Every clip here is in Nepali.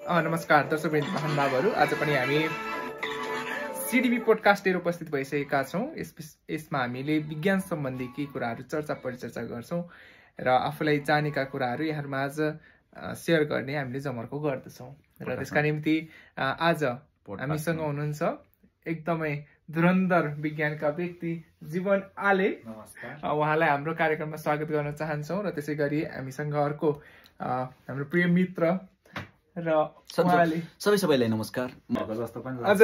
नमस्कार दर्शकवृन्द महानुभावहरू, आज पनि हामी सिडिबी पोडकास्ट लिएर उपस्थित भइसकेका छौँ। यसमा हामीले विज्ञान सम्बन्धी केही कुराहरू परिचर्चा गर्छौँ र आफूलाई जानेका कुराहरू यहाँहरूमाझ सेयर गर्ने हामीले जमर्को गर्दछौँ। र त्यसका निम्ति आज हामीसँग हुनुहुन्छ एकदमै धुरन्धर विज्ञानका व्यक्ति जीवन आले। उहाँलाई हाम्रो कार्यक्रममा स्वागत गर्न चाहन्छौँ। र त्यसै गरी हामीसँग अर्को हाम्रो प्रिय मित्र र सबैलाई नमस्कार। अझ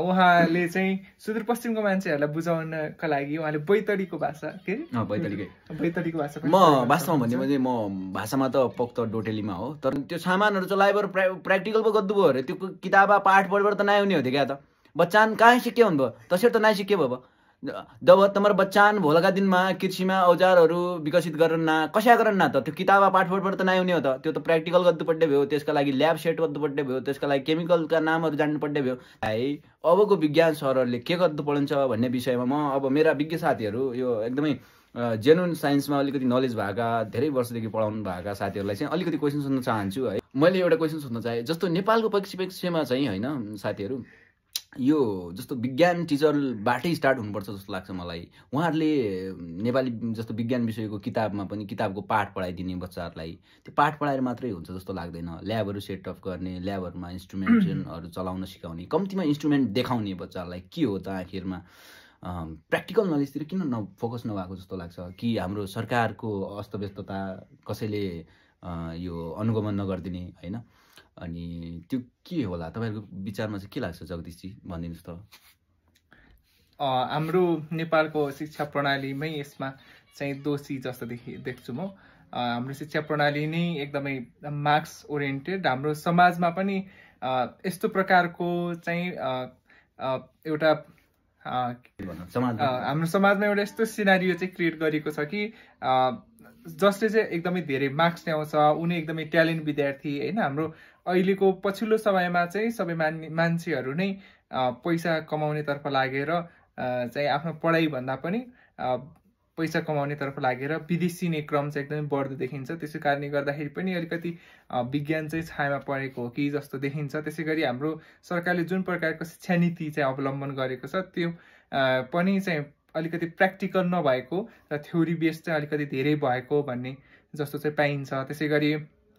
उहाँले चाहिँ सुदूरपश्चिमको मान्छेहरूलाई बुझाउनका लागि उहाँले बैतडीको भाषा बैतडीको भाषा म वास्तवमा भन्ने भने म भाषामा त पोख्त डोटेलीमा हो, तर त्यो सामानहरू चाहिँ लाइबर प्र्याक्टिकल पो गर्दु भयो अरे। त्यो किताब पाठ पढेर त नआउने हो क्या। त बच्चान कहाँ सिक्यो भन्नुभयो, तसरी त नसिक्यो भयो। जब तुम्हारा बच्चान भोलका दिनमा कृषिमा औजारहरू विकसित गर्न ना कसा गर्न ना त त्यो किताब पाठ पढेर त नआउने हो। त त्यो त प्र्याक्टिकल गर्नु पर्ने भयो, त्यसका लागि ल्याब सेट गर्नु पर्ने भयो, त्यसका लागि केमिकलका नामहरू जान्नु पर्ने भयो। है अबको विज्ञान सरहरूले के गर्नु पर्छ भन्ने विषयमा म अब मेरा विज्ञ साथीहरू, यो एकदमै जेन्युन साइन्समा अलिकति नलेज भएका, धेरै वर्षदेखि पढाउनु भएका साथीहरूलाई चाहिँ अलिकति क्वेसन सोध्न चाहन्छु। है मैले एउटा क्वेसन सोध्न चाहे, जस्तो नेपालको परिप्रेक्ष्यमा चाहिँ होइन साथीहरू, यो जस्तो विज्ञान टिचरबाटै स्टार्ट हुनुपर्छ जस्तो लाग्छ मलाई। उहाँहरूले नेपाली जस्तो विज्ञान विषयको किताबमा पनि किताबको पाठ पढाइदिने बच्चाहरूलाई त्यो पाठ पढाएर मात्रै हुन्छ जस्तो लाग्दैन। ल्याबहरू सेटअप गर्ने, ल्याबहरूमा इन्स्ट्रुमेन्टहरू चलाउन सिकाउने, कम्तीमा इन्स्ट्रुमेन्ट देखाउने बच्चाहरूलाई के हो त आखिरमा प्र्याक्टिकल नलेजतिर किन फोकस नभएको जस्तो लाग्छ? कि हाम्रो सरकारको अस्तव्यस्तता कसैले यो अनुगमन नगरिदिने होइन? अनि त्यो के होला तपाईँहरूको विचारमा चाहिँ के लाग्छ जगदीशजी, भनिदिनुहोस् त। हाम्रो नेपालको शिक्षा प्रणालीमै यसमा चाहिँ दोषी जस्तो देख्छु म। हाम्रो शिक्षा प्रणाली नै एकदमै मार्क्स ओरिएन्टेड। हाम्रो समाजमा पनि यस्तो प्रकारको चाहिँ एउटा हाम्रो समाजमा एउटा यस्तो सिनारियो चाहिँ क्रिएट गरेको छ कि जसले चाहिँ एकदमै धेरै मार्क्स ल्याउँछ उनी एकदमै ट्यालेन्ट विद्यार्थी होइन। हाम्रो अहिलेको पछिल्लो समयमा चाहिँ सबै मान्छेहरू नै पैसा कमाउनेतर्फ लागेर चाहिँ आफ्नो पढाइभन्दा पनि पैसा कमाउनेतर्फ लागेर विदेशिने क्रम चाहिँ एकदमै बढ्दो देखिन्छ। त्यसै कारणले गर्दाखेरि पनि अलिकति विज्ञान चाहिँ छायामा परेको हो कि जस्तो देखिन्छ। त्यसै गरी हाम्रो सरकारले जुन प्रकारको शिक्षा नीति चाहिँ अवलम्बन गरेको छ त्यो पनि चाहिँ अलिकति प्र्याक्टिकल नभएको र थ्योरी बेस चाहिँ अलिकति धेरै भएको भन्ने जस्तो चाहिँ पाइन्छ। त्यसै गरी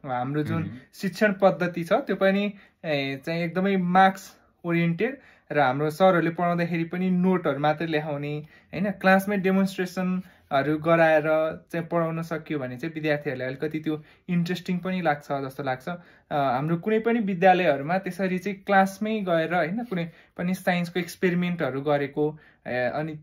हाम्रो जुन शिक्षण पद्धति छ त्यो पनि चाहिँ एकदमै मार्क्स ओरिएन्टेड र हाम्रो सरहरूले पढाउँदाखेरि पनि नोटहरू मात्रै ल्याउने होइन, क्लासमै डेमोन्स्ट्रेसनहरू गराएर चाहिँ पढाउन सकियो भने चाहिँ विद्यार्थीहरूलाई अलिकति त्यो इन्ट्रेस्टिङ पनि लाग्छ जस्तो लाग्छ। हाम्रो कुनै पनि विद्यालयहरूमा त्यसरी चाहिँ क्लासमै गएर होइन कुनै पनि साइन्सको एक्सपेरिमेन्टहरू गरेको अनि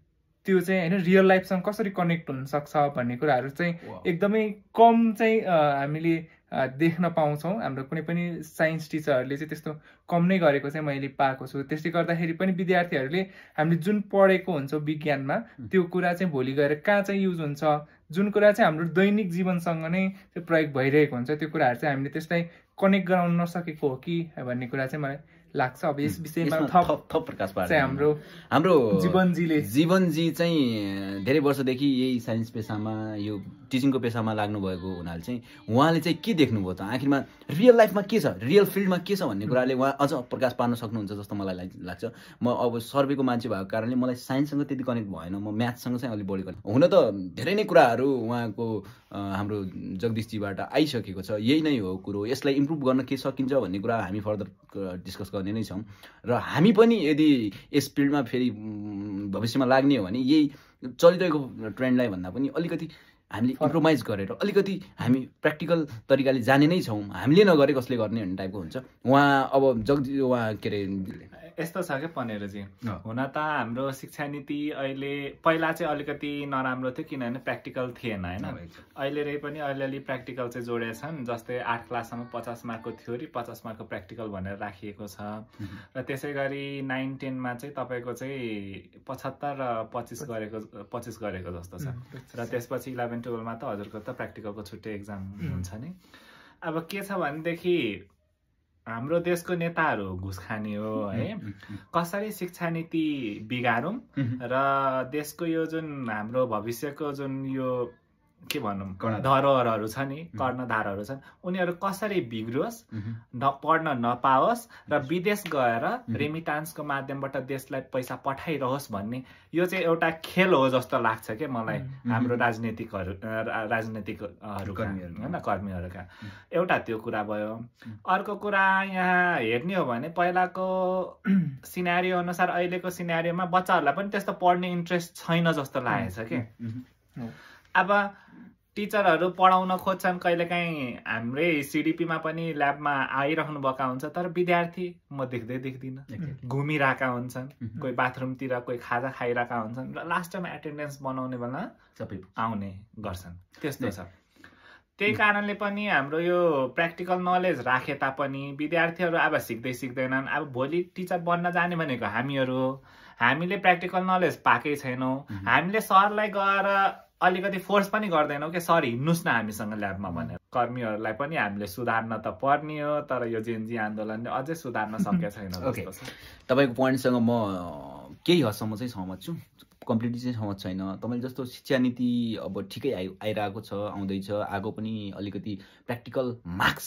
त्यो चाहिँ होइन रियल लाइफसँग कसरी कनेक्ट हुनसक्छ भन्ने कुराहरू चाहिँ एकदमै कम चाहिँ हामीले देख्न पाउँछौँ। हाम्रो कुनै पनि साइन्स टिचरहरूले चाहिँ त्यस्तो कम नै गरेको चाहिँ मैले पाएको छु। त्यसले गर्दाखेरि पनि विद्यार्थीहरूले हामीले जुन पढेको हुन्छ विज्ञानमा त्यो कुरा चाहिँ भोलि गएर कहाँ चाहिँ युज हुन्छ, जुन कुरा चाहिँ हाम्रो दैनिक जीवनसँग नै प्रयोग भइरहेको हुन्छ त्यो कुराहरू चाहिँ हामीले त्यसलाई कनेक्ट गराउन नसकेको हो कि भन्ने कुरा चाहिँ मलाई लाग्छ। अब यस विषयमा थप प्रकाश पार्छ हाम्रो जीवनजी चाहिँ धेरै वर्षदेखि यही साइन्स पेसामा, यो टिचिङको पेसामा लाग्नु भएको हुनाले चाहिँ उहाँले चाहिँ के देख्नुभयो त आखिरमा रियल लाइफमा के छ, रियल फिल्डमा के छ भन्ने कुराले उहाँ अझ प्रकाश पार्न सक्नुहुन्छ जस्तो मलाई लाग्छ। म अब सर्वेको मान्छे भएको कारणले मलाई साइन्ससँग त्यति कनेक्ट भएन, म म्याथसँग चाहिँ अलिक बढी कनेक्ट। हुन त धेरै नै कुराहरू उहाँको हाम्रो जगदीशजीबाट आइसकेको छ। यही नै हो कुरो, यसलाई इम्प्रुभ गर्न के सकिन्छ भन्ने कुरा हामी फर्दर डिस्कस गर्ने नै छौँ। र हामी पनि यदि यस फिल्डमा फेरि भविष्यमा लाग्ने हो भने यही चलिरहेको ट्रेन्डलाई भन्दा पनि अलिकति हामीले इम्प्रोभाइज गरेर अलिकति हामी प्र्याक्टिकल तरिकाले जाने नै छौँ, हामीले नगरे कसले गर्ने भन्ने टाइपको हुन्छ। उहाँ अब उहाँ के अरे यस्तो छ क्या पनेरजी, हुन त हाम्रो शिक्षा नीति अहिले पहिला चाहिँ अलिकति नराम्रो थियो किनभने प्र्याक्टिकल थिएन होइन। अहिले पनि अलिअलि प्र्याक्टिकल चाहिँ जोडेछन्। जस्तै 8 क्लाससम्म 50 मार्कको थ्योरी 50 मार्कको प्र्याक्टिकल भनेर राखिएको छ। र त्यसै गरी 9-10मा चाहिँ तपाईँको चाहिँ 75 र 25 गरेको जस्तो छ। र त्यसपछि 11-12मा त हजुरको त प्र्याक्टिकलको छुट्टै एक्जाम हुन्छ नि। अब के छ भनेदेखि हाम्रो देशको नेताहरू घुस खाने हो है, कसरी शिक्षा नीति बिगारौँ र देशको यो जुन हाम्रो भविष्यको जुन यो के भनौँ धरोहरहरू छ नि, कर्णधारहरू छन्, उनीहरू कसरी बिग्रोस्, पढ्न नपाओस् र विदेश गएर रेमिटान्सको माध्यमबाट देशलाई पैसा पठाइरहोस् भन्ने यो चाहिँ एउटा खेल हो जस्तो लाग्छ के मलाई हाम्रो राजनीतिकहरूका होइन कर्मीहरूका। एउटा त्यो कुरा भयो। अर्को कुरा यहाँ हेर्ने हो भने पहिलाको सिनारियो अनुसार अहिलेको सिनारियोमा बच्चाहरूलाई पनि त्यस्तो पढ्ने इन्ट्रेस्ट छैन जस्तो लागेको छ कि। अब टिचरहरू पढाउन खोज्छन्, कहिलेकाहीँ हाम्रै सिडिपीमा पनि ल्याबमा आइरहनु भएका हुन्छ, तर विद्यार्थी म देख्दिनँ, घुमिरहेका हुन्छन्, कोही बाथरुमतिर, कोही खाजा खाइरहेका हुन्छन् र लास्टमा एटेन्डेन्स बनाउने बेला सबै आउने गर्छन्। त्यस्तो छ। त्यही कारणले पनि हाम्रो यो प्र्याक्टिकल नलेज राखे तापनि विद्यार्थीहरू अब सिक्दैनन्। अब भोलि टिचर बन्न जाने भनेको हामीहरू हो, हामीले प्र्याक्टिकल नलेज पाएकै छैनौँ। हामीले सरलाई गएर अलिकति फोर्स पनि गर्दैनौँ कि सर हिँड्नुहोस् न हामीसँग ल्याबमा भनेर। कर्मीहरूलाई पनि हामीले सुधार्न त पर्ने हो, तर यो जेनजी आन्दोलनले अझै सुधार्न सकेको छैन जस्तो छ। तपाईँको पोइन्टसँग म केही हदसम्म चाहिँ सहमत छु, कम्प्लिटली चाहिँ सहमत छैन। तपाईँले जस्तो शिक्षा नीति अब ठिकै आइरहेको छ, आउँदैछ, आगो पनि अलिकति प्र्याक्टिकल मार्क्स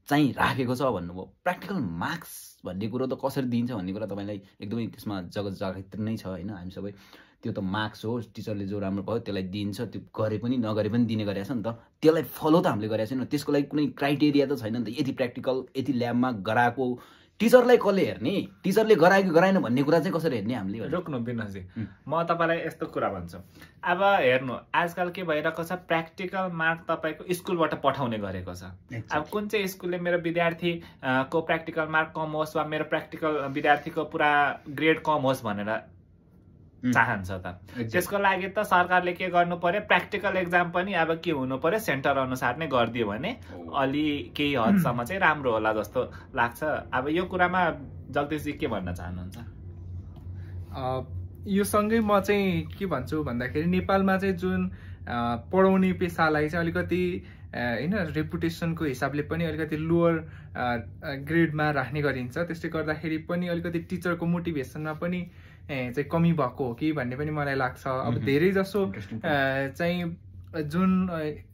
चाहिँ राखेको छ भन्नुभयो। प्र्याक्टिकल मार्क्स भन्ने कुरो त कसरी दिन्छ भन्ने कुरा तपाईँलाई एकदमै त्यसमा जगत जागृत नै छ होइन। हामी सबै त्यो त मार्क्स हो, टिचरले जो राम्रो भयो त्यसलाई दिन्छ, त्यो गरे पनि नगरे पनि दिने गरेको छ नि त। त्यसलाई फलो त हामीले गरेको छैनौँ, त्यसको लागि कुनै क्राइटेरिया त छैन नि त। यति प्र्याक्टिकल यति ल्याबमा गराएको टिचरलाई कसले हेर्ने, टिचरले गरायो कि गराएन भन्ने कुरा चाहिँ कसरी हेर्ने हामीले। रोक्नु विनोदजी, म तपाईँलाई यस्तो कुरा भन्छु। अब हेर्नु आजकल के भइरहेको छ, प्र्याक्टिकल मार्क तपाईँको स्कुलबाट पठाउने गरेको छ। अब कुन चाहिँ स्कुलले मेरो विद्यार्थी को प्र्याक्टिकल मार्क कम होस् वा मेरो प्र्याक्टिकल विद्यार्थीको पुरा ग्रेड कम होस् भनेर चाहन्छ त। त्यसको लागि त सरकारले के गर्नु पर्यो, प्र्याक्टिकल एक्जाम पनि अब के हुनु पर्यो, सेन्टर अनुसार नै गरिदियो भने अलि केही हदसम्म चाहिँ राम्रो होला जस्तो लाग्छ। अब यो कुरामा जगदीशजी के भन्न चाहनुहुन्छ? यो सँगै म चाहिँ के भन्छु भन्दाखेरि नेपालमा चाहिँ जुन पढाउने पेसालाई चाहिँ अलिकति होइन रेपुटेसनको हिसाबले पनि अलिकति लोवर ग्रेडमा राख्ने गरिन्छ। त्यसले गर्दाखेरि पनि अलिकति टिचरको मोटिभेसनमा पनि चाहिँ कमी भएको हो कि भन्ने पनि मलाई लाग्छ। अब धेरै जसो चाहिँ जुन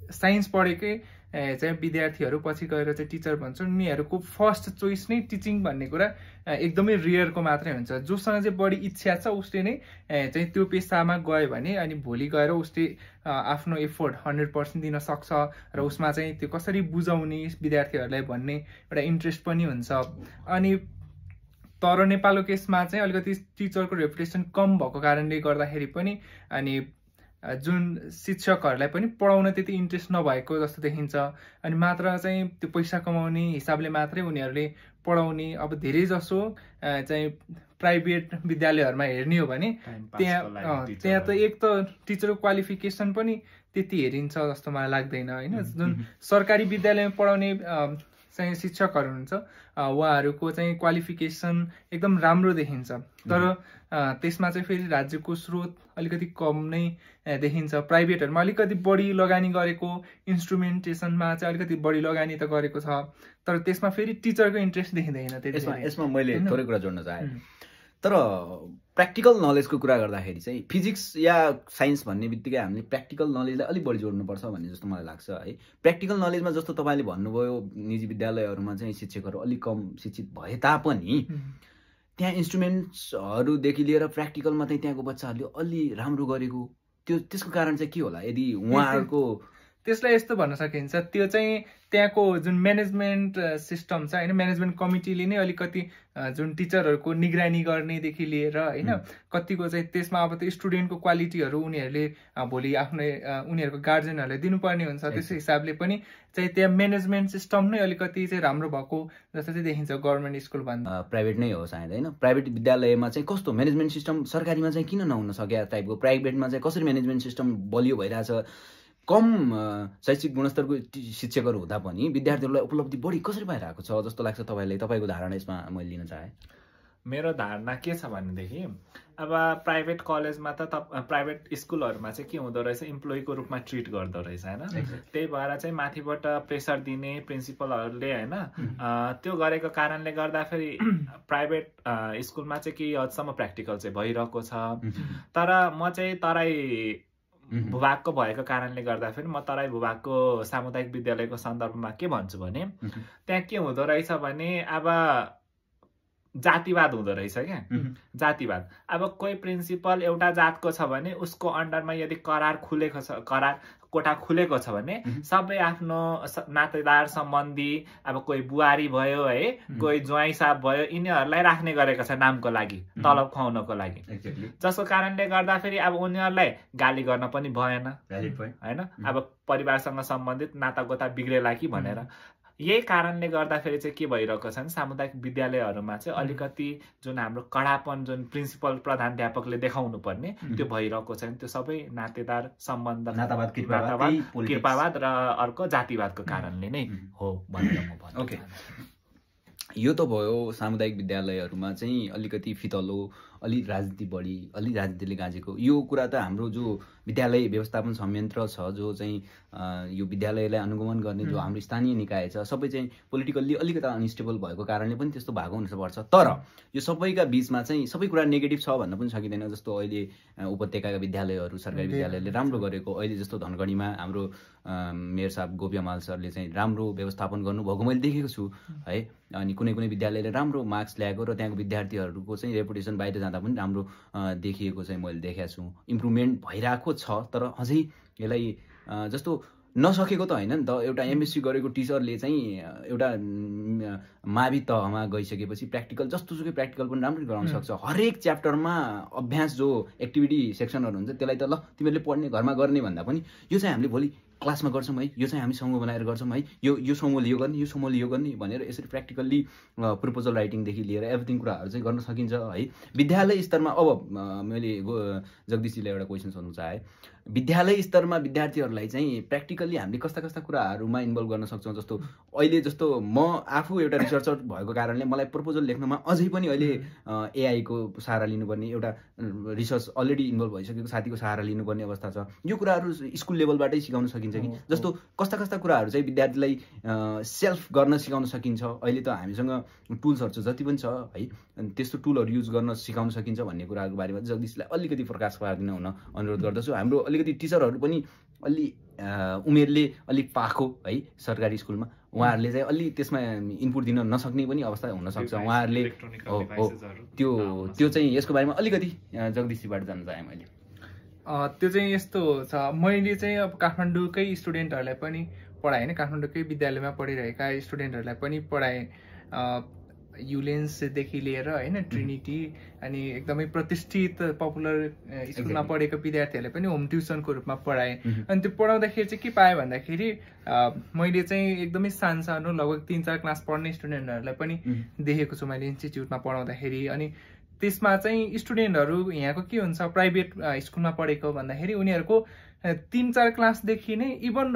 साइन्स पढेकै चाहिँ विद्यार्थीहरू पछि गएर चाहिँ टिचर भन्छन्, उनीहरूको फर्स्ट चोइस नै टिचिङ भन्ने कुरा एकदमै रेयरको मात्रै हुन्छ। जोसँग चाहिँ बढी इच्छा छ उसले नै चाहिँ त्यो पेसामा गयो भने अनि भोलि गएर उसले आफ्नो एफोर्ट 100% दिन सक्छ र उसमा चाहिँ त्यो कसरी बुझाउने विद्यार्थीहरूलाई भन्ने एउटा इन्ट्रेस्ट पनि हुन्छ। अनि तर नेपालको केसमा चाहिँ अलिकति टिचरको रेपुटेसन कम भएको कारणले गर्दाखेरि पनि अनि जुन शिक्षकहरूलाई पनि पढाउन त्यति इन्ट्रेस्ट नभएको जस्तो देखिन्छ। अनि मात्र चाहिँ त्यो पैसा कमाउने हिसाबले मात्रै उनीहरूले पढाउने। अब धेरै जसो चाहिँ प्राइभेट विद्यालयहरूमा हेर्ने हो भने त्यहाँ त एक त टिचरको क्वालिफिकेसन पनि त्यति हेरिन्छ जस्तो मलाई लाग्दैन होइन। जुन सरकारी विद्यालयमा पढाउने चाहिँ शिक्षकहरू हुन्छ उहाँहरूको चाहिँ क्वालिफिकेसन एकदम राम्रो देखिन्छ, तर त्यसमा चाहिँ फेरि राज्यको स्रोत अलिकति कम नै देखिन्छ। प्राइभेटहरूमा अलिकति बढी लगानी गरेको, इन्स्ट्रुमेन्टेसनमा चाहिँ अलिकति बढी लगानी त गरेको छ, तर त्यसमा फेरि टिचरको इन्ट्रेस्ट देखिँदैन। यसमा मैले थोरै कुरा जोड्न चाहेँ। तर प्र्याक्टिकल नलेजको कुरा गर्दाखेरि चाहिँ फिजिक्स या साइन्स भन्ने बित्तिकै हामीले प्र्याक्टिकल नलेजलाई अलिक बढी जोड्नुपर्छ भन्ने जस्तो मलाई लाग्छ है। प्र्याक्टिकल नलेजमा जस्तो तपाईँले भन्नुभयो निजी विद्यालयहरूमा चाहिँ शिक्षकहरू अलिक कम शिक्षित भए तापनि त्यहाँ इन्स्ट्रुमेन्ट्सहरूदेखि लिएर प्र्याक्टिकलमा चाहिँ त्यहाँको बच्चाहरूले अलि राम्रो गरेको त्यसको कारण चाहिँ के होला? यदि उहाँहरूको त्यसलाई यस्तो भन्न सकिन्छ, त्यो चाहिँ त्यहाँको जुन म्यानेजमेन्ट सिस्टम छ होइन, म्यानेजमेन्ट कमिटीले नै अलिकति जुन टिचरहरूको निगरानी गर्नेदेखि लिएर होइन कतिको चाहिँ त्यसमा अब त्यो स्टुडेन्टको क्वालिटीहरू उनीहरूले भोलि आफ्नै उनीहरूको गार्जेनहरूले दिनुपर्ने हुन्छ। त्यस हिसाबले पनि चाहिँ त्यहाँ म्यानेजमेन्ट सिस्टम नै अलिकति चाहिँ राम्रो भएको जस्तो चाहिँ देखिन्छ गभर्मेन्ट स्कुलभन्दा। प्राइभेट नै हो सायद होइन। प्राइभेट विद्यालयमा चाहिँ कस्तो म्यानेजमेन्ट सिस्टम सरकारीमा चाहिँ किन नहुन सक्या टाइपको, प्राइभेटमा चाहिँ कसरी म्यानेजमेन्ट सिस्टम बलियो भइरहेछ? कम शैक्षिक गुणस्तरको शिक्षकहरू हुँदा पनि विद्यार्थीहरूलाई उपलब्धि बढी कसरी भइरहेको छ जस्तो लाग्छ तपाईँलाई? तपाईँको धारणा यसमा मैले लिन चाहेँ। मेरो धारणा के छ भनेदेखि अब प्राइभेट कलेजमा त प्राइभेट स्कुलहरूमा चाहिँ के हुँदो रहेछ, इम्प्लोइको रूपमा ट्रिट गर्दो रहेछ होइन। त्यही भएर चाहिँ माथिबाट प्रेसर दिने प्रिन्सिपलहरूले होइन त्यो गरेको कारणले गर्दाखेरि प्राइभेट स्कुलमा चाहिँ केही हदसम्म प्र्याक्टिकल चाहिँ भइरहेको छ। तर म चाहिँ तराई भूभागको भएको कारणले गर्दाखेरि म तराई भूभागको सामुदायिक विद्यालयको सन्दर्भमा के भन्छु भने त्यहाँ के हुँदो रहेछ भने अब जातिवाद हुँदो रहेछ क्या जातिवाद। अब कोही प्रिन्सिपल एउटा जातको छ भने उसको अन्डरमा यदि करार कोठा खुलेको छ भने सबै आफ्नो नातेदार सम्बन्धी, अब कोही बुहारी भयो है, कोही ज्वाइँ साहब भयो, यिनीहरूलाई राख्ने गरेको छ नामको लागि, तलब खुवाउनको लागि, जसको कारणले गर्दाखेरि अब उनीहरूलाई गाली गर्न पनि भएन होइन। अब परिवारसँग सम्बन्धित नातागोता बिग्रेला कि भनेर यही कारणले गर्दाखेरि चाहिँ के भइरहेको छ भने सामुदायिक विद्यालयहरूमा चाहिँ अलिकति जुन हाम्रो कडापन जुन प्रिन्सिपल प्रधानाध्यापकले देखाउनु पर्ने त्यो भइरहेको छ। त्यो सबै नातेदार सम्बन्ध, कृपावाद र अर्को जातिवादको कारणले नै हो भनेर म भन्छु। ओके, यो त भयो सामुदायिक विद्यालयहरूमा चाहिँ अलिकति फितलो, अलि राजनीति बढी, अलि राजनीतिले गाँजेको। यो कुरा त हाम्रो जो विद्यालय व्यवस्थापन संयन्त्र छ, जो चाहिँ यो विद्यालयलाई अनुगमन गर्ने जो हाम्रो स्थानीय निकाय छ, सबै चाहिँ पोलिटिकल्ली अलिकति अनस्टेबल भएको कारणले पनि त्यस्तो भएको हुनसक्छ। तर यो सबैका बिचमा चाहिँ सबै कुरा नेगेटिभ छ भन्न पनि सकिँदैन। जस्तो अहिले उपत्यकाका विद्यालयहरू, सरकारी विद्यालयले राम्रो गरेको, अहिले जस्तो धनगढीमा हाम्रो मेयर साहब गोपियामाल सरले चाहिँ राम्रो व्यवस्थापन गर्नुभएको मैले देखेको छु है। अनि कुनै कुनै विद्यालयले राम्रो मार्क्स ल्याएको र त्यहाँको विद्यार्थीहरूको चाहिँ रेपुटेसन बाहिर जाँदा पनि राम्रो देखिएको चाहिँ मैले देखेको छु। इम्प्रुभमेन्ट भइरहेको छ, तर अझै यसलाई जस्तो नसकेको त होइन नि त। एउटा एमएससी गरेको टिचरले चाहिँ एउटा मावि तहमा गइसकेपछि प्र्याक्टिकल जस्तोसुकै प्र्याक्टिकल पनि राम्ररी गराउन सक्छ। हरेक च्याप्टरमा अभ्यास जो एक्टिभिटी सेक्सनहरू हुन्छ त्यसलाई त ल तिमीहरूले पढ्ने घरमा गर्ने भन्दा पनि यो चाहिँ हामीले भोलि क्लासमा गर्छौँ है, यो चाहिँ हामी समूह बनाएर गर्छौँ है, यो समूहले यो गर्ने, यो समूहले यो गर्ने भनेर यसरी प्र्याक्टिकल्ली प्रपोजल राइटिङदेखि लिएर एभ्रिथिङ कुराहरू चाहिँ गर्न सकिन्छ है विद्यालय स्तरमा। अब मैले जगदीशजीलाई एउटा क्वेसन सोध्नु चाहे, विद्यालय स्तरमा विद्यार्थीहरूलाई चाहिँ प्र्याक्टिकल्ली हामीले कस्ता कस्ता कुराहरूमा इन्भल्भ गर्न सक्छौँ? जस्तो अहिले जस्तो म आफू एउटा रिसर्चर भएको कारणले मलाई प्रपोजल लेख्नमा अझै पनि अहिले एआईको सहारा लिनुपर्ने, एउटा रिसर्च अलरेडी इन्भल्भ भइसकेको साथीको सहारा लिनुपर्ने अवस्था छ। यो कुराहरू स्कुल लेभलबाटै सिकाउन सकिन्छ कि? जस्तो कस्ता कस्ता कुराहरू चाहिँ विद्यार्थीलाई सेल्फ गर्न सिकाउन सकिन्छ? अहिले त हामीसँग टुल्सहरू जति पनि छ है, त्यस्तो टुलहरू युज गर्न सिकाउन सकिन्छ भन्ने कुराहरूको बारेमा जगदीशलाई अलिकति प्रकाश पारिदिन हुन अनुरोध गर्दछु। हाम्रो अलिकति टिचरहरू पनि अलि उमेरले अलिक पाको है सरकारी स्कुलमा, उहाँहरूले चाहिँ अलि त्यसमा इनपुट दिन नसक्ने पनि अवस्था हुनसक्छ। उहाँहरूले त्यो चाहिँ यसको बारेमा अलिकति जगदीशजीबाट जान्न चाहेँ मैले। त्यो चाहिँ यस्तो छ, मैले चाहिँ अब काठमाडौँकै स्टुडेन्टहरूलाई पनि पढाएँ होइन, काठमाडौँकै विद्यालयमा पढिरहेका स्टुडेन्टहरूलाई पनि पढाएँ, युलेन्सदेखि लिएर होइन, ट्रिनिटी अनि एकदमै प्रतिष्ठित पपुलर स्कुलमा पढेको विद्यार्थीहरूले पनि होम ट्युसनको रूपमा पढाएँ। अनि त्यो पढाउँदाखेरि चाहिँ के पाएँ भन्दाखेरि मैले चाहिँ एकदमै सानो लगभग 3-4 क्लास पढ्ने स्टुडेन्टहरूलाई पनि देखेको छु मैले इन्स्टिच्युटमा पढाउँदाखेरि। अनि त्यसमा चाहिँ स्टुडेन्टहरू यहाँको के हुन्छ, प्राइभेट स्कुलमा पढेको भन्दाखेरि उनीहरूको 3-4 क्लासदेखि नै, इभन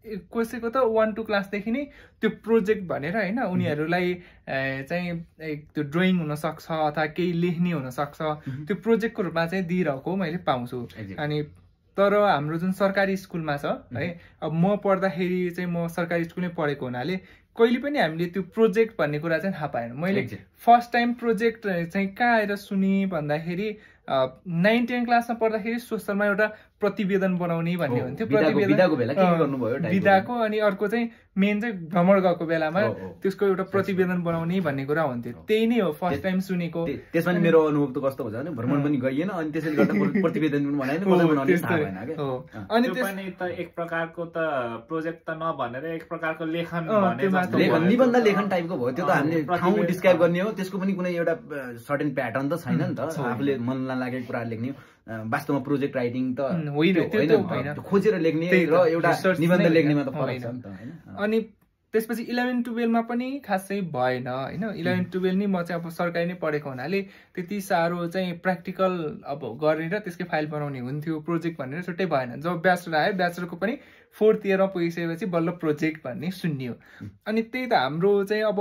कसैको त 1-2 क्लासदेखि नै त्यो प्रोजेक्ट भनेर होइन उनीहरूलाई चाहिँ त्यो ड्रइङ हुनसक्छ अथवा केही लेख्ने हुनसक्छ, त्यो प्रोजेक्टको रूपमा चाहिँ दिइरहेको मैले पाउँछु। अनि तर हाम्रो जुन सरकारी स्कुलमा छ है, अब म पढ्दाखेरि चाहिँ म सरकारी स्कुलमै पढेको हुनाले कहिले पनि हामीले त्यो प्रोजेक्ट भन्ने कुरा चाहिँ थाहा पाएन। मैले फर्स्ट टाइम प्रोजेक्ट चाहिँ कहाँ आएर सुने भन्दाखेरि 9-10 क्लासमा पढ्दाखेरि सोसलमा एउटा प्रतिवेदन बनाउने भन्ने हुन्थ्यो, विधाको। अनि अर्को चाहिँ मेन चाहिँ भ्रमण गएको बेलामा त्यसको एउटा प्रतिवेदन बनाउने भन्ने कुरा हुन्थ्यो। त्यही नै हो फर्स्ट टाइम सुनेको। त्यसमा नि मेरो अनुभव त कस्तो हुन्छ भने भ्रमण पनि गइएन अनि त्यसैले गर्दा प्रतिवेदन पनि बनाएन, कसरी बनाउने थाहा भएन के। अनि त्यो पनि त एक प्रकारको त प्रोजेक्ट त नभनेर एक प्रकारको लेखन निबन्ध लेखन टाइपको भयो। त्यो त हामीले ठाउँ डिस्क्राइब गर्ने हो, त्यसको पनि कुनै एउटा सर्टेन प्याटर्न त छैन नि त। आफूले मन नलागेको कुरा लेख्ने हो, वास्तवमा प्रोजेक्ट राइटिङ त होइन, खोजेर लेख्ने र एउटा निबन्ध लेख्नेमा त फरक छ नि त हैन। अनि त्यसपछि 11-12मा पनि खासै भएन होइन। 11-12 नै म चाहिँ अब सरकारी नै पढेको हुनाले त्यति साह्रो चाहिँ प्र्याक्टिकल अब गरेर त्यसकै फाइल बनाउने हुन्थ्यो, प्रोजेक्ट भनेर छुट्टै भएन। जब ब्याचलर आयो, ब्याचलरको पनि 4th इयरमा पुगिसकेपछि बल्ल प्रोजेक्ट भन्ने सुन्नियो। अनि त्यही त हाम्रो चाहिँ अब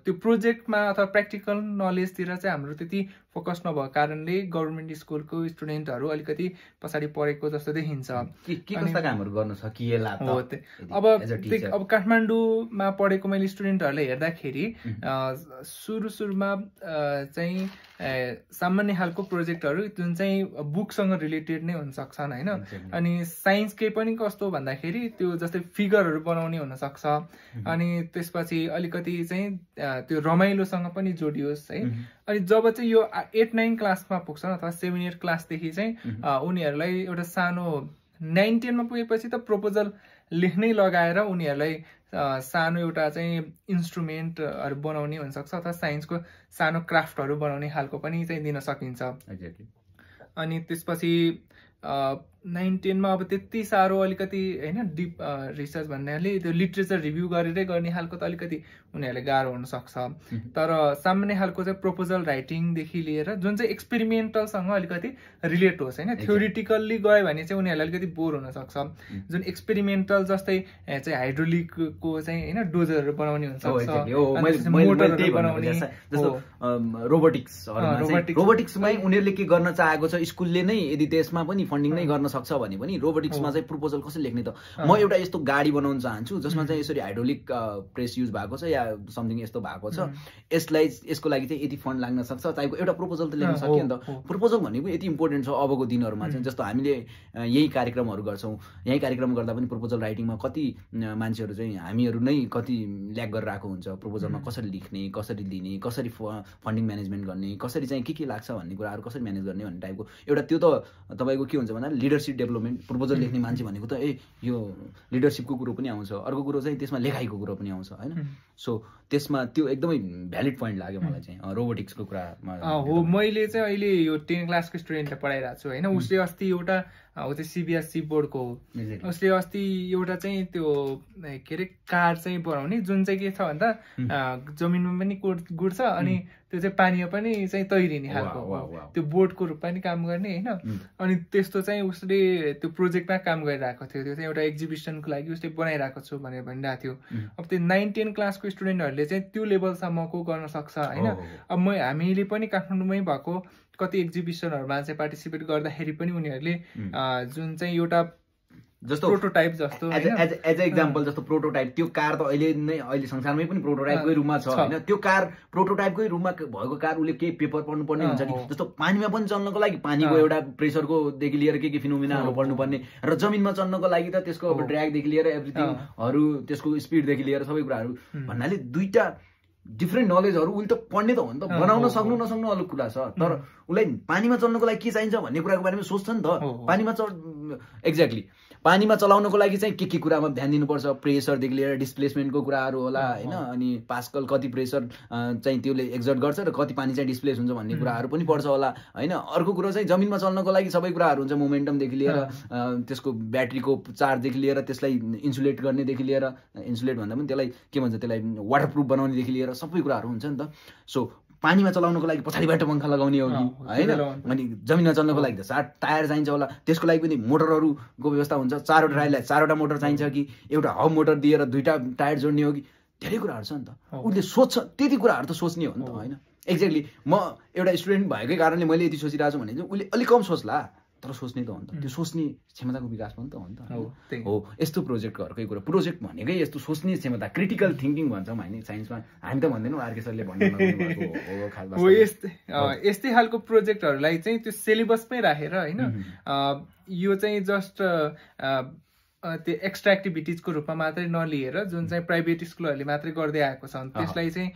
त्यो प्रोजेक्टमा अथवा प्र्याक्टिकल नलेजतिर चाहिँ हाम्रो त्यति फोकस नभएको कारणले गभर्मेन्ट स्कुलको स्टुडेन्टहरू अलिकति पछाडि परेको जस्तो देखिन्छ। के कस्ता कामहरू गर्न सकिएला त? अब काठमाडौँमा पढेको मैले स्टुडेन्टहरूलाई हेर्दाखेरि सुरुमा चाहिँ सामान्य खालको प्रोजेक्टहरू जुन चाहिँ बुकसँग रिलेटेड नै हुन सक्छन् होइन। अनि साइन्स केही पनि कस्तो भन्दाखेरि त्यो जस्तै फिगरहरू बनाउने हुनसक्छ। अनि त्यसपछि अलिकति चाहिँ त्यो रमाइलोसँग पनि जोडियोस् है। अनि जब चाहिँ यो 8-9 क्लासमा पुग्छन् अथवा 7-8 क्लासदेखि चाहिँ उनीहरूलाई एउटा सानो 9-10मा पुगेपछि त प्रपोजल लेख्नै लगाएर उनीहरूलाई सानो एउटा चाहिँ इन्स्ट्रुमेन्टहरू बनाउने हुनसक्छ अथवा साइन्सको सानो क्राफ्टहरू बनाउने खालको पनि चाहिँ दिन सकिन्छ। अनि त्यसपछि 9-10मा अब त्यति साह्रो अलिकति होइन डिप रिसर्च भन्नाले त्यो लिट्रेचर रिभ्यू गरेरै गर्ने खालको त अलिकति उनीहरूले गाह्रो हुनसक्छ। तर सामान्य खालको चाहिँ प्रपोजल राइटिङदेखि लिएर जुन चाहिँ एक्सपेरिमेन्टलसँग अलिकति रिलेट होस् होइन। थ्योरिटिकल्ली गयो भने चाहिँ उनीहरूलाई अलिकति बोर हुनसक्छ। जुन एक्सपेरिमेन्टल जस्तै चाहिँ हाइड्रोलिकको चाहिँ होइन डोजरहरू बनाउने हुनसक्छ, मोटरहरू बनाउने, रोबोटिक्समै उनीहरूले के गर्न चाहेको छ स्कुलले नै यदि त्यसमा पनि फन्डिङ नै गर्न सक्छ भने पनि रोबोटिक्समा चाहिँ प्रपोजल कसरी लेख्ने त? म एउटा यस्तो गाडी बनाउन चाहन्छु जसमा चाहिँ यसरी हाइड्रोलिक प्रेस युज भएको छ या समथिङ यस्तो भएको छ, यसको लागि चाहिँ यति फन्ड लाग्न सक्छ, चाहिएको एउटा प्रपोजल त लेख्न सकियो नि त। प्रपोजल भनेको यति इम्पोर्टेन्ट छ अबको दिनहरूमा चाहिँ। जस्तो हामीले यही कार्यक्रमहरू गर्छौँ, यही कार्यक्रम गर्दा पनि प्रपोजल राइटिङमा कति मान्छेहरू चाहिँ हामीहरू नै कति ल्याग गरेर आएको हुन्छ। प्रपोजलमा कसरी लेख्ने, कसरी लिने, कसरी फन्डिङ म्यानेजमेन्ट गर्ने, कसरी चाहिँ के लाग्छ भन्ने कुराहरू कसरी म्यानेज गर्ने भन्ने टाइपको एउटा त्यो त तपाईँको के हुन्छ भन्दा लिडरसिप डेभलपमेन्ट। प्रपोजल लेख्ने मान्छे भनेको त यो लिडरसिपको कुरो पनि आउँछ, अर्को कुरो चाहिँ त्यसमा लेखाइको कुरो पनि आउँछ होइन। सो त्यसमा त्यो एकदमै भ्यालिड पोइन्ट लाग्यो मलाई चाहिँ रोबोटिक्सको कुरामा। हो, मैले चाहिँ अहिले यो 10 क्लासको स्टुडेन्टलाई पढाइरहेको छु होइन। उसले अस्ति एउटा ऊ चाहिँ CBSE बोर्डको हो, उसले अस्ति एउटा चाहिँ त्यो के अरे कार चाहिँ बनाउने जुन चाहिँ के छ भन्दा जमिनमा पनि गुड्छ अनि त्यो चाहिँ पानीमा पनि चाहिँ तैरिने खालको, त्यो बोटको रूपमा पनि काम गर्ने होइन। अनि त्यस्तो चाहिँ उसले त्यो प्रोजेक्टमा काम गरिरहेको थियो। त्यो चाहिँ एउटा एक्जिबिसनको लागि उसले बनाइरहेको छु भनेर भनिरहेको थियो। अब त्यो 9-10 क्लासको स्टुडेन्टहरूले चाहिँ त्यो लेभलसम्मको गर्न सक्छ होइन। अब हामीले पनि काठमाडौँमै भएको कति एक्जिबिसनहरूमा चाहिँ पार्टिसिपेट गर्दाखेरि पनि उनीहरूले जुन चाहिँ एउटा जस्तो प्रोटोटाइप जस्तो एज एक्जाम्पल जस्तो प्रोटोटाइप त्यो कार त अहिले संसारमै पनि प्रोटोटाइपकै रूपमा छ होइन। त्यो कार प्रोटोटाइपकै रूपमा भएको कार उसले केही पेपर पढ्नु पर्ने हुन्छ कि जस्तो पानीमा पनि चल्नको लागि पानीको एउटा प्रेसरको देखि लिएर के फिनोमिनाहरू पढ्नुपर्ने र जमिनमा चल्नको लागि त त्यसको अब ड्र्यागदेखि लिएर एभ्रिथिङहरू त्यसको स्पिडदेखि लिएर सबै कुराहरू भन्नाले दुईटा डिफ्रेन्ट नलेजहरू उसले त पढ्ने त हो नि त। बनाउन सक्नु नसक्नु अलग कुरा छ, तर उसलाई पानीमा चल्नको लागि के चाहिन्छ भन्ने कुराको बारेमा सोच्छ नि त। एक्ज्याक्टली पानीमा चलाउनको लागि चाहिँ के कुरामा ध्यान दिनुपर्छ, प्रेसरदेखि लिएर डिस्प्लेसमेन्टको कुराहरू होला होइन। अनि पास्कल कति प्रेसर चाहिँ त्यसले एक्जर्ट गर्छ र कति पानी चाहिँ डिस्प्लेस हुन्छ भन्ने कुराहरू पनि पर्छ होला होइन। अर्को कुरो चाहिँ जमिनमा चल्नको लागि सबै कुराहरू हुन्छ, मोमेन्टमदेखि लिएर त्यसको ब्याट्रीको चार्जदेखि लिएर त्यसलाई इन्सुलेट गर्नेदेखि लिएर, इन्सुलेट भन्दा पनि त्यसलाई के भन्छ, त्यसलाई वाटरप्रुफ बनाउनेदेखि लिएर सबै कुराहरू हुन्छ नि त। सो पानीमा चलाउनको लागि पछाडिबाट पङ्खा लगाउने हो कि होइन, अनि जमिनमा चल्नको लागि त 7 टायर चाहिन्छ होला, त्यसको लागि पनि मोटरहरूको व्यवस्था हुन्छ। 4वटा टायरलाई 4वटा मोटर चाहिन्छ कि एउटा हब मोटर दिएर 2टा टायर जोड्ने हो कि, धेरै कुराहरू छ नि त। उसले सोच्छ, त्यति कुराहरू त सोच्ने हो नि त होइन। एक्ज्याक्टली म एउटा स्टुडेन्ट भएकै कारणले मैले यति सोचिरहेको छु भने चाहिँ उसले अलिक कम सोच्ला, तर सोच्ने त हो नि त। त्यो सोच्ने क्षमताको विकास पनि त हो नि त। हो, यस्तो प्रोजेक्टहरूकै कुरा, प्रोजेक्ट भनेकै यस्तो सोच्ने क्षमता, क्रिटिकल थिङ्किङ भन्छौँ हामी साइन्समा। हामी त भन्दैनौँ, आरके सरले भन्नु यस्तै खालको प्रोजेक्टहरूलाई चाहिँ त्यो सिलेबसमै राखेर होइन। यो चाहिँ जस्ट त्यो एक्स्ट्रा एक्टिभिटिजको रूपमा मात्रै नलिएर जुन चाहिँ प्राइभेट स्कुलहरूले मात्रै गर्दै आएको छ त्यसलाई चाहिँ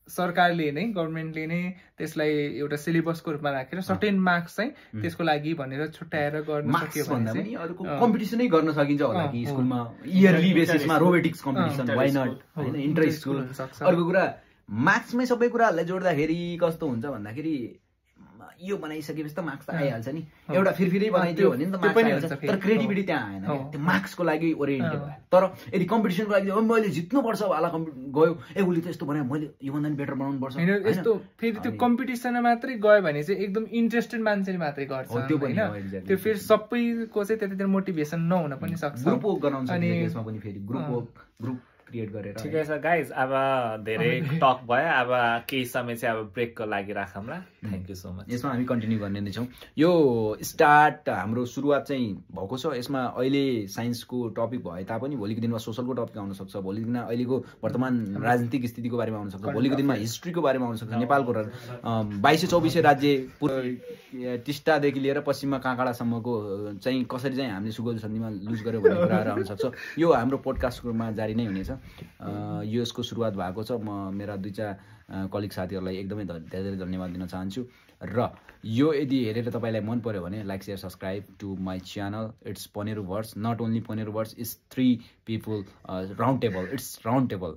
सरकारले नै, गभर्मेन्टले नै त्यसलाई एउटा सिलेबसको रूपमा राखेर सर्टेन मार्क्स चाहिँ त्यसको लागि भनेर छुट्याएर गर्न सक्यो भने चाहिँ अरूको कम्पिटिसनै गर्न सकिन्छ होला कि स्कुलमा इयरली बेसिसमा रोबोटिक्स कम्पिटिसन, वाइ नट होइन, इन्टर स्कुल। अर्को कुरा मार्क्समै सबै कुराहरूलाई जोड्दाखेरि कस्तो हुन्छ भन्दाखेरि यो बनाइसकेपछि त मार्क्स त आइहाल्छ नि, एउटा फेरि बनाइदियो भने त मार्क्स आइहाल्छ, तर क्रिएटिभिटी त्यहाँ आएन क्या, त्यो मार्क्सको लागि ओरिएन्टेड भयो। तर यदि कम्पिटिसनको लागि मैले जित्नुपर्छ वाला गयो, ए उसले त यस्तो बनायो मैले योभन्दा पनि बेटर बनाउनु पर्छ यस्तो फेरि त्यो कम्पिटिसनमा मात्रै गयो भने चाहिँ एकदम इन्ट्रेस्टेड मान्छेले मात्रै गर्छ होइन, त्यो फेरि सबैको चाहिँ त्यतिखेर मोटिभेसन नहुन पनि सक्छ। ग्रुप वर्क गराउँछ अनि यसमा पनि फेरि ग्रुप क्रिएट गरेर। ठिकै छ गाइज, अब धेरै टक भयो, अब केही समय चाहिँ अब ब्रेकको लागि राखौँला। Thank you so much. यसमा हामी कन्टिन्यू गर्ने नै छौँ। यो स्टार्ट हाम्रो सुरुवात चाहिँ भएको छ, यसमा अहिले साइन्सको टपिक भए तापनि भोलिको दिनमा सोसलको टपिक आउन सक्छ, भोलिको दिनमा अहिलेको वर्तमान राजनीतिक स्थितिको बारेमा आउन सक्छ, भोलिको दिनमा हिस्ट्रीको बारेमा आउन सक्छ, नेपालको 2224 राज्य टिस्टादेखि लिएर पश्चिममा काँक्रासम्मको चाहिँ कसरी चाहिँ हामीले सुगौली सन्धिमा लुज गर्यो भन्ने कुराहरू आउन सक्छ। यो हाम्रो पोडकास्टमा जारी नै हुनेछ। यो यसको सुरुवात भएको छ। म मेरा 2-4 कलिग साथीहरूलाई एकदमै धेरै धन्यवाद दिन चाहन्छु। र यो यदि हेरेर तपाईँलाई मन पर्यो भने like share subscribe to my channel. It's Paneru words, not only Paneru words, it's 3 people round table, it's round table.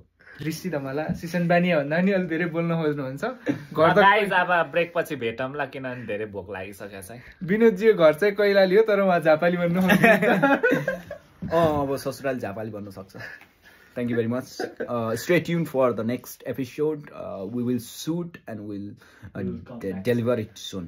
Rishi Dhamala Sisan Baniya भन्दा नि अलि धेरै बोल्न खोज्नुहुन्छ। गाइज अब ब्रेक पछि भेटौँला, किनभने धेरै भोक लागिसकेको छ। विनोदजी घर चाहिँ कैलाली हो, तर उहाँ झापाली भन्नु अब ससुराल झापाली भन्न सक्छ। Thank you very much. Stay tuned for the next episode. We will shoot and we'll deliver it soon.